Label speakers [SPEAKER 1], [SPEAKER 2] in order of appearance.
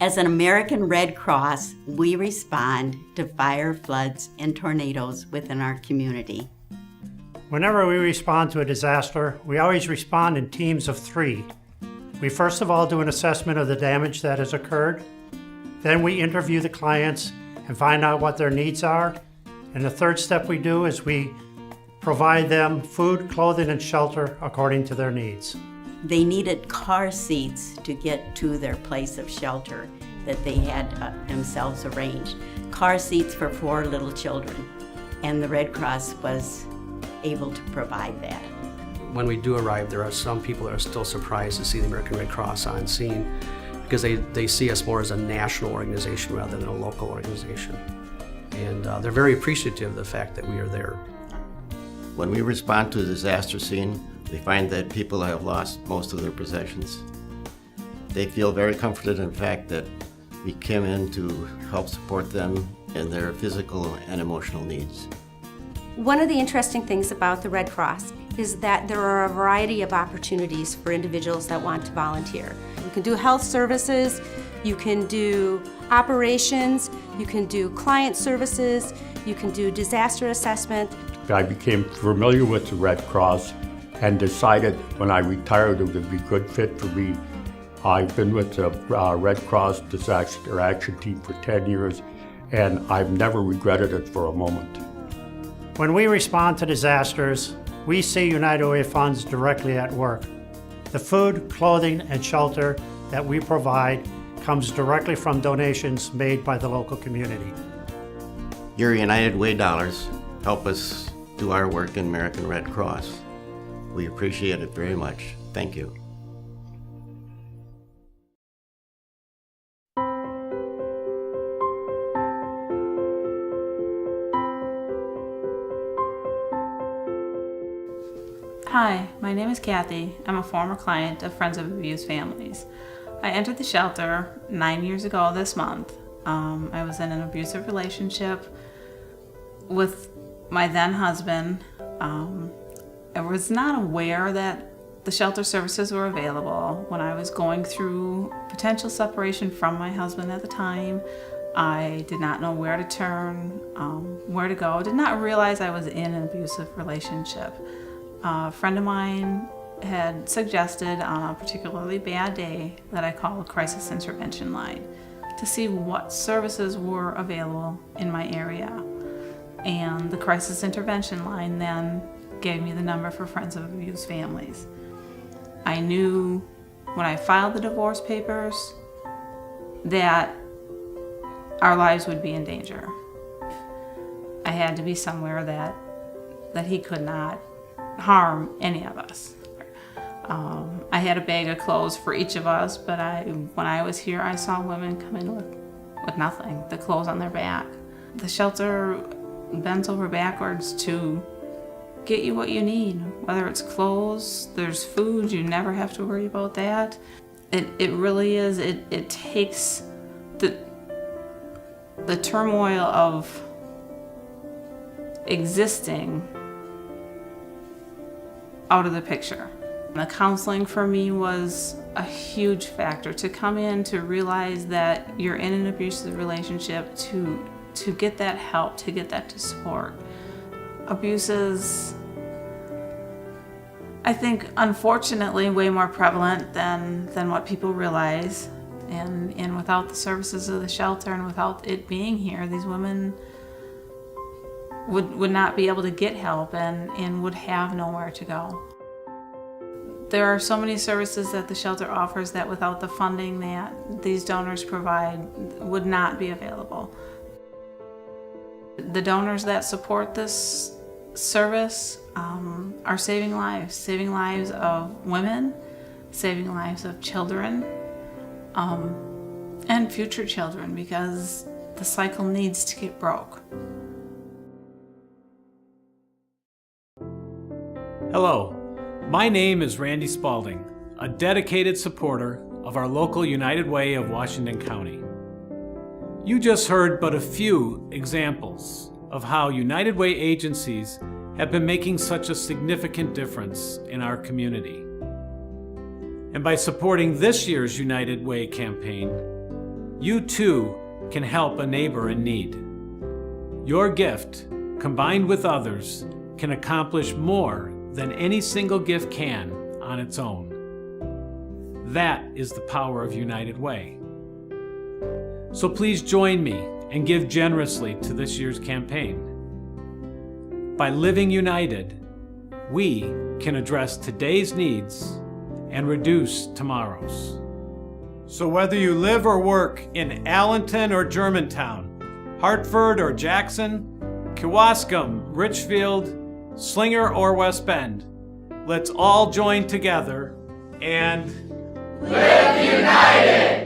[SPEAKER 1] As an American Red Cross, we respond to fire, floods, and tornadoes within our community.
[SPEAKER 2] Whenever we respond to a disaster, we always respond in teams of 3. We first of all do an assessment of the damage that has occurred. Then we interview the clients and find out what their needs are. And the third step we do is we provide them food, clothing, and shelter according to their needs.
[SPEAKER 1] They needed car seats to get to their place of shelter that they had themselves arranged. Car seats for 4 little children, and the Red Cross was able to provide that.
[SPEAKER 3] When we do arrive, there are some people that are still surprised to see the American Red Cross on scene because they see us more as a national organization rather than a local organization. And they're very appreciative of the fact that we are there.
[SPEAKER 4] When we respond to a disaster scene, we find that people have lost most of their possessions. They feel very comforted in the fact that we came in to help support them in their physical and emotional needs.
[SPEAKER 5] One of the interesting things about the Red Cross is that there are a variety of opportunities for individuals that want to volunteer. You can do health services, you can do operations, you can do client services, you can do disaster assessment.
[SPEAKER 6] I became familiar with the Red Cross and decided when I retired it would be a good fit for me. I've been with the Red Cross Disaster Action Team for 10 years and I've never regretted it for a moment.
[SPEAKER 2] When we respond to disasters, we see United Way funds directly at work. The food, clothing, and shelter that we provide comes directly from donations made by the local community.
[SPEAKER 4] Your United Way dollars help us do our work in American Red Cross. We appreciate it very much. Thank you.
[SPEAKER 7] Hi, my name is Kathy. I'm a former client of Friends of Abused Families. I entered the shelter 9 years ago this month. I was in an abusive relationship with my then husband. I was not aware that the shelter services were available. When I was going through potential separation from my husband at the time, I did not know where to turn, where to go. I did not realize I was in an abusive relationship. A friend of mine had suggested on a particularly bad day that I call a crisis intervention line to see what services were available in my area. And the crisis intervention line then gave me the number for Friends of Abused Families. I knew when I filed the divorce papers that our lives would be in danger. I had to be somewhere that he could not harm any of us. I had a bag of clothes for each of us, but when I was here, I saw women come in with nothing, the clothes on their back. The shelter bends over backwards to get you what you need, whether it's clothes, there's food, you never have to worry about that. It really is, it takes the turmoil of existing out of the picture. The counseling for me was a huge factor to come in to realize that you're in an abusive relationship, to get that help, to get that support. Abuse is, I think, unfortunately, way more prevalent than what people realize. And without the services of the shelter and without it being here, these women would not be able to get help and would have nowhere to go. There are so many services that the shelter offers that without the funding that these donors provide would not be available. The donors that support this service are saving lives of women, saving lives of children, and future children, because the cycle needs to get broke.
[SPEAKER 8] Hello, my name is Randy Spalding, a dedicated supporter of our local United Way of Washington County. You just heard but a few examples of how United Way agencies have been making such a significant difference in our community. And by supporting this year's United Way campaign, you too can help a neighbor in need. Your gift, combined with others, can accomplish more than any single gift can on its own. That is the power of United Way. So please join me and give generously to this year's campaign. By living united, we can address today's needs and reduce tomorrow's. So whether you live or work in Allenton or Germantown, Hartford or Jackson, Kewaskum, Richfield, Slinger or West Bend, let's all join together and live united!